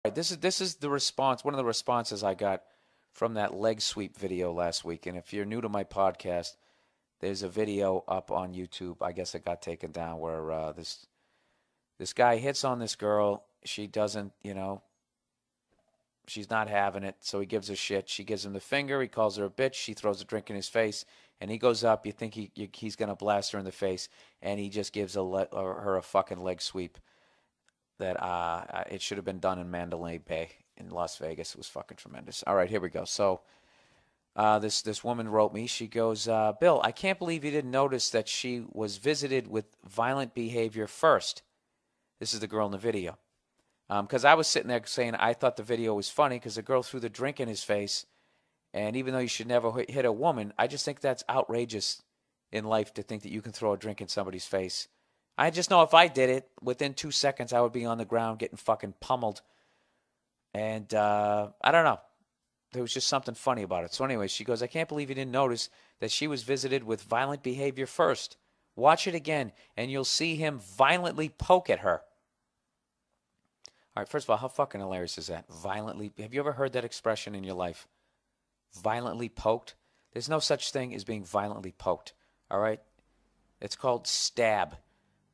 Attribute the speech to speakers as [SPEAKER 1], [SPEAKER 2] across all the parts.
[SPEAKER 1] This is the response, one of the responses I got from that leg sweep video last week. And if you're new to my podcast, there's a video up on YouTube. I guess it got taken down where this guy hits on this girl. She doesn't, she's not having it, so he gives her shit. She gives him the finger. He calls her a bitch. She throws a drink in his face, and he goes up. You think he's gonna blast her in the face, and he just gives her a fucking leg sweep that it should have been done in Mandalay Bay in Las Vegas. It was fucking tremendous. All right, here we go. So this woman wrote me. She goes, Bill, I can't believe you didn't notice that she was visited with violent behavior first. This is the girl in the video. Because I was sitting there saying I thought the video was funny because the girl threw the drink in his face. And even though you should never hit a woman, I just think that's outrageous in life to think that you can throw a drink in somebody's face. I just know if I did it, within 2 seconds I would be on the ground getting fucking pummeled. And I don't know. There was just something funny about it. So anyway, she goes, I can't believe you didn't notice that she was visited with violent behavior first. Watch it again, and you'll see him violently poke at her. All right, first of all, how fucking hilarious is that? Violently. Have you ever heard that expression in your life? Violently poked? There's no such thing as being violently poked. All right? It's called stab.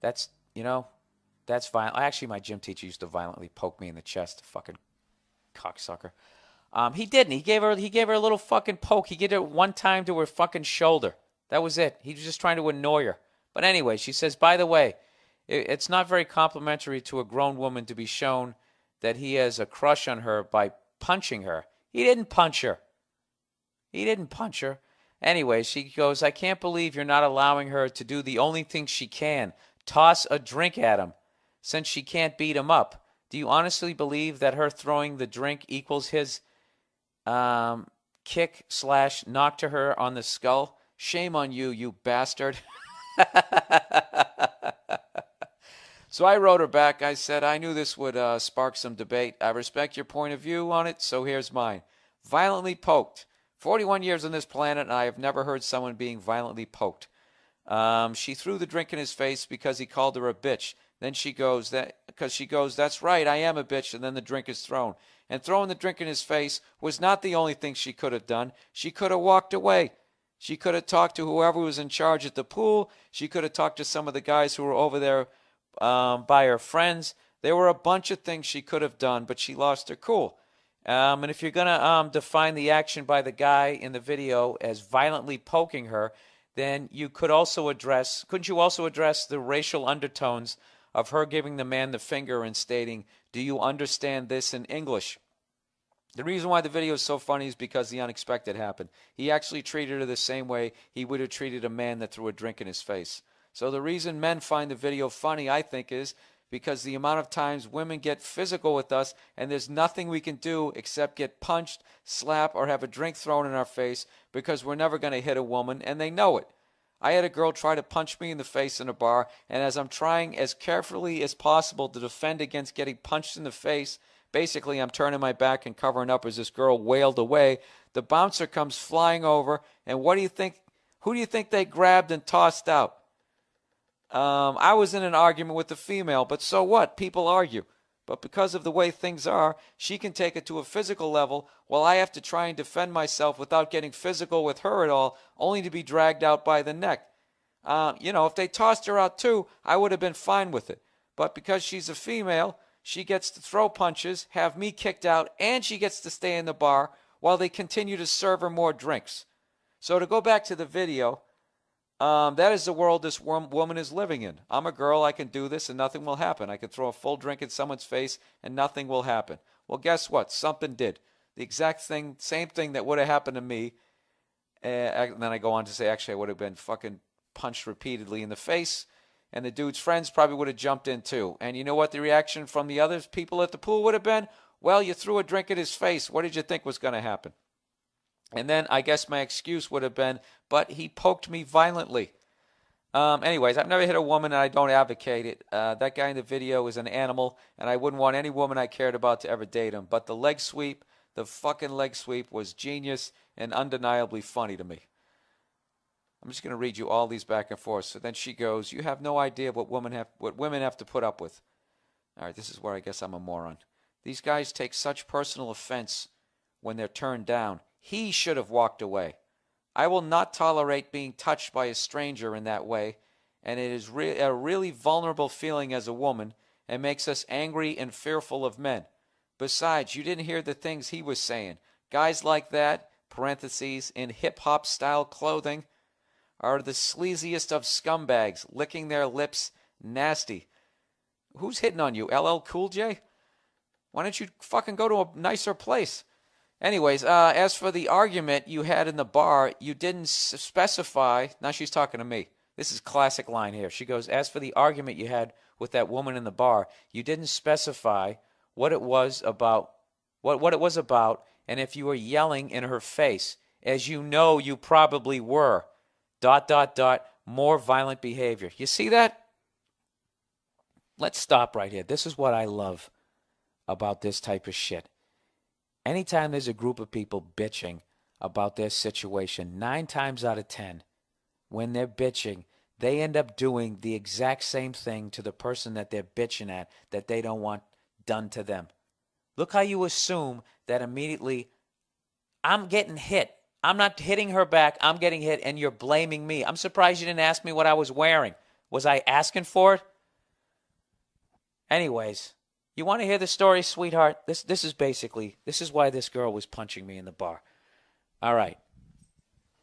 [SPEAKER 1] That's violent. Actually, my gym teacher used to violently poke me in the chest, fucking cocksucker. He didn't. He gave her a little fucking poke. He did it one time to her fucking shoulder. That was it. He was just trying to annoy her. But anyway, she says, by the way, it's not very complimentary to a grown woman to be shown that he has a crush on her by punching her. He didn't punch her. Anyway, she goes, I can't believe you're not allowing her to do the only thing she can, toss a drink at him, since she can't beat him up. Do you honestly believe that her throwing the drink equals his kick/knock to her on the skull? Shame on you, you bastard. So I wrote her back. I said, I knew this would spark some debate. I respect your point of view on it, so here's mine. Violently poked. 41 years on this planet, and I have never heard someone being violently poked. She threw the drink in his face because he called her a bitch. Then she goes, that's right, I am a bitch, and then the drink is thrown. And throwing the drink in his face was not the only thing she could have done. She could have walked away. She could have talked to whoever was in charge at the pool. She could have talked to some of the guys who were over there by her friends. There were a bunch of things she could have done, but she lost her cool. And if you're going to define the action by the guy in the video as violently poking her, then you couldn't you also address the racial undertones of her giving the man the finger and stating, do you understand this in English? The reason why the video is so funny is because the unexpected happened. He actually treated her the same way he would have treated a man that threw a drink in his face. So the reason men find the video funny, I think, is because the amount of times women get physical with us and there's nothing we can do except get punched, slap, or have a drink thrown in our face because we're never going to hit a woman, and they know it. I had a girl try to punch me in the face in a bar, and as I'm trying as carefully as possible to defend against getting punched in the face, basically I'm turning my back and covering up as this girl wailed away, the bouncer comes flying over, and what do you think? Who do you think they grabbed and tossed out? I was in an argument with the female, but so what? People argue. But because of the way things are, she can take it to a physical level while I have to try and defend myself without getting physical with her at all, only to be dragged out by the neck. If they tossed her out too, I would have been fine with it. But because she's a female, she gets to throw punches, have me kicked out, and she gets to stay in the bar while they continue to serve her more drinks. So to go back to the video, that is the world this woman is living in. I'm a girl, I can do this and nothing will happen. I can throw a full drink in someone's face and nothing will happen. Well, guess what? Something did. The exact thing, same thing that would have happened to me. And then I go on to say, actually, I would have been fucking punched repeatedly in the face. And the dude's friends probably would have jumped in too. And you know what the reaction from the other people at the pool would have been? Well, you threw a drink at his face. What did you think was going to happen? And then I guess my excuse would have been, but he poked me violently. Anyways, I've never hit a woman and I don't advocate it. That guy in the video is an animal and I wouldn't want any woman I cared about to ever date him. But the fucking leg sweep was genius and undeniably funny to me. I'm just going to read you all these back and forth. So then she goes, you have no idea what women have to put up with. All right, this is where I guess I'm a moron. These guys take such personal offense when they're turned down. He should have walked away. I will not tolerate being touched by a stranger in that way, and it is a really vulnerable feeling as a woman and makes us angry and fearful of men. Besides, you didn't hear the things he was saying. Guys like that, parentheses, in hip-hop style clothing, are the sleaziest of scumbags, licking their lips nasty. Who's hitting on you, LL Cool J? Why don't you fucking go to a nicer place? Anyways, as for the argument you had in the bar, you didn't specify. Now she's talking to me. This is classic line here. She goes, as for the argument you had with that woman in the bar, you didn't specify what it was about, what it was about, and if you were yelling in her face, as you know you probably were. ... More violent behavior. You see that? Let's stop right here. This is what I love about this type of shit. Anytime there's a group of people bitching about their situation, 9 times out of 10, when they're bitching, they end up doing the exact same thing to the person that they're bitching at that they don't want done to them. Look how you assume that immediately, I'm getting hit. I'm not hitting her back. I'm getting hit, and you're blaming me. I'm surprised you didn't ask me what I was wearing. Was I asking for it? Anyways, you want to hear the story, sweetheart? This is why this girl was punching me in the bar. All right.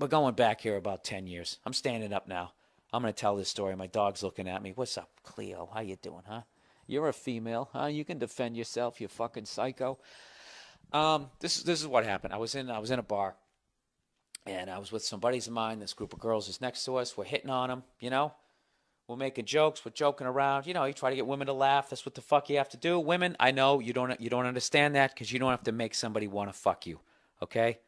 [SPEAKER 1] We're going back here about 10 years. I'm standing up now. I'm going to tell this story. My dog's looking at me. What's up, Cleo? How you doing, huh? You're a female, huh? You can defend yourself, you fucking psycho. This is what happened. I was in a bar, and I was with some buddies of mine. This group of girls is next to us. We're hitting on them, you know. We're making jokes. We're joking around. You know, you try to get women to laugh. That's what the fuck you have to do. Women, I know you don't understand that because you don't have to make somebody want to fuck you, okay?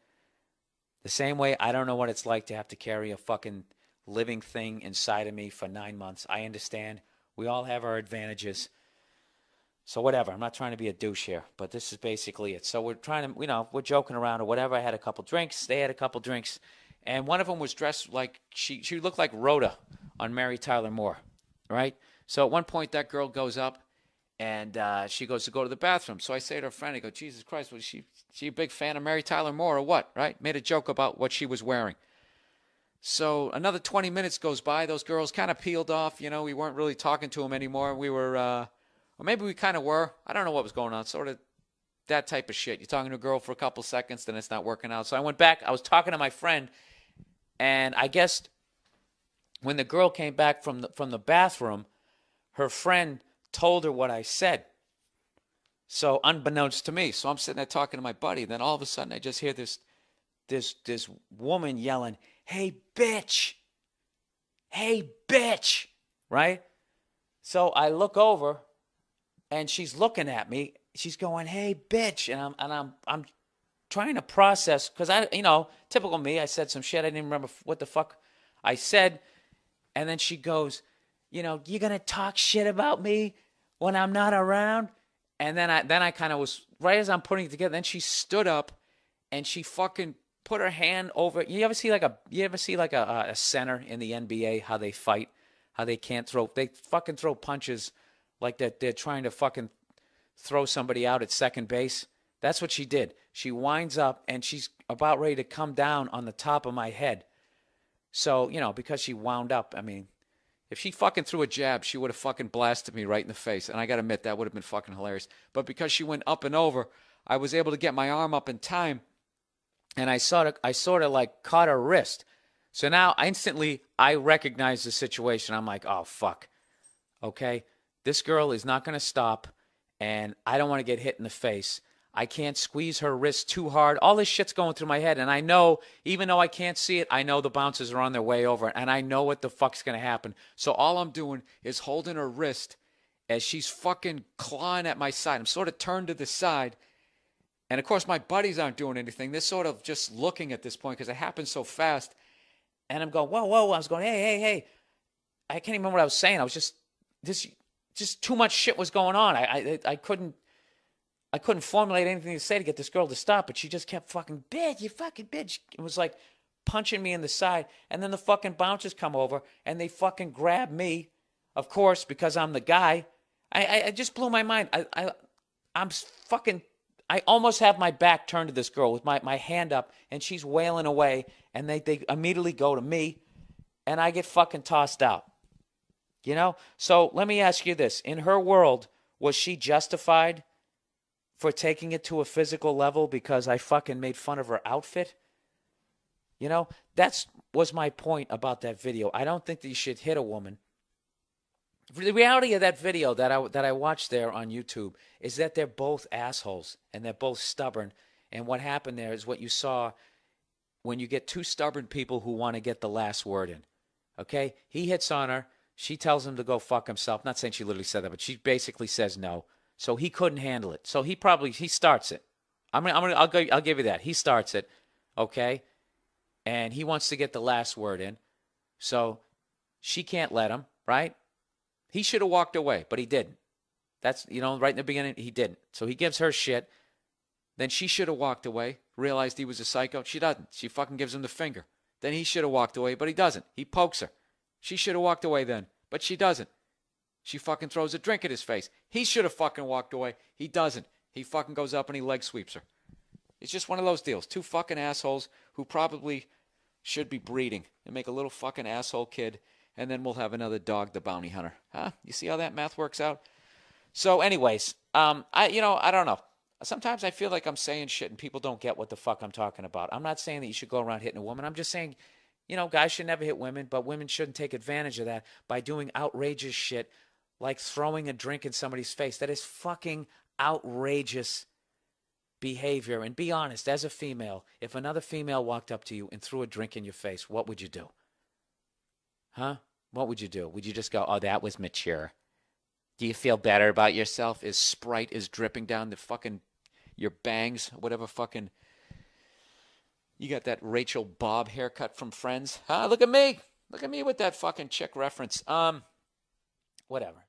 [SPEAKER 1] The same way I don't know what it's like to have to carry a fucking living thing inside of me for 9 months. I understand. We all have our advantages. So whatever. I'm not trying to be a douche here, but this is basically it. So we're trying to, you know, we're joking around or whatever. I had a couple drinks. They had a couple drinks. And one of them was dressed like, she looked like Rhoda on Mary Tyler Moore, right? So at one point, that girl goes up, and she goes to go to the bathroom. So I say to her friend, I go, Jesus Christ, was she a big fan of Mary Tyler Moore or what, right? Made a joke about what she was wearing. So another 20 minutes goes by. Those girls kind of peeled off. You know, we weren't really talking to them anymore. We were, or maybe we kind of were. I don't know what was going on. Sort of that type of shit. You're talking to a girl for a couple seconds, then it's not working out. So I went back. I was talking to my friend, and I guess when the girl came back from the bathroom, her friend told her what I said. So unbeknownst to me. So I'm sitting there talking to my buddy. Then all of a sudden I just hear this woman yelling, "Hey, bitch! Hey, bitch!" Right? So I look over, and she's looking at me. She's going, "Hey, bitch!" And I'm trying to process because typical me. I said some shit. I didn't remember what the fuck I said. And then she goes, "You're gonna talk shit about me when I'm not around?" And then I kind of was right as I'm putting it together. Then she stood up, and she fucking put her hand over. You ever see like a center in the NBA, how they fight, how they fucking throw punches like that they're trying to fucking throw somebody out at second base. That's what she did. She winds up, and she's about ready to come down on the top of my head. So, because she wound up, I mean, if she fucking threw a jab, she would have fucking blasted me right in the face. And I got to admit, that would have been fucking hilarious. But because she went up and over, I was able to get my arm up in time. And I sort of like caught her wrist. So now instantly I recognize the situation. I'm like, oh, fuck. Okay. This girl is not going to stop. And I don't want to get hit in the face. I can't squeeze her wrist too hard. All this shit's going through my head. And I know, even though I can't see it, I know the bouncers are on their way over. And I know what the fuck's going to happen. So all I'm doing is holding her wrist as she's fucking clawing at my side. I'm sort of turned to the side. And, of course, my buddies aren't doing anything. They're sort of just looking at this point because it happened so fast. And I'm going, whoa. I was going, hey. I can't even remember what I was saying. I was just too much shit was going on. I couldn't formulate anything to say to get this girl to stop, but she just kept fucking, bitch, you fucking bitch. It was like punching me in the side. And then the fucking bouncers come over, and they fucking grab me, of course, because I'm the guy. I just blew my mind. fucking, I almost have my back turned to this girl with my hand up, and she's wailing away, and they immediately go to me, and I get fucking tossed out. You know? So let me ask you this. In her world, was she justified for taking it to a physical level because I fucking made fun of her outfit? You know? That was my point about that video. I don't think that you should hit a woman. The reality of that video that I watched there on YouTube is that they're both assholes and they're both stubborn. And what happened there is what you saw when you get two stubborn people who want to get the last word in. Okay? He hits on her. She tells him to go fuck himself. Not saying she literally said that, but she basically says no. So he couldn't handle it. So he starts it. I'll give you that. He starts it. Okay? And he wants to get the last word in. So she can't let him, right? He should have walked away, but he didn't. That's, right in the beginning, he didn't. So he gives her shit. Then she should have walked away, realized he was a psycho. She doesn't. She fucking gives him the finger. Then he should have walked away, but he doesn't. He pokes her. She should have walked away then, but she doesn't. She fucking throws a drink at his face. He should have fucking walked away. He doesn't. He fucking goes up and he leg sweeps her. It's just one of those deals. Two fucking assholes who probably should be breeding and make a little fucking asshole kid, and then we'll have another dog, the bounty hunter. Huh? You see how that math works out? So anyways, I don't know. Sometimes I feel like I'm saying shit and people don't get what the fuck I'm talking about. I'm not saying that you should go around hitting a woman. I'm just saying, guys should never hit women, but women shouldn't take advantage of that by doing outrageous shit like throwing a drink in somebody's face. That is fucking outrageous behavior. And be honest, as a female, if another female walked up to you and threw a drink in your face, what would you do? Huh? What would you do? Would you just go, oh, that was mature? Do you feel better about yourself? Is Sprite is dripping down the fucking, your bangs, whatever fucking, you got that Rachel Bob haircut from Friends? Huh? Look at me. Look at me with that fucking chick reference. Whatever.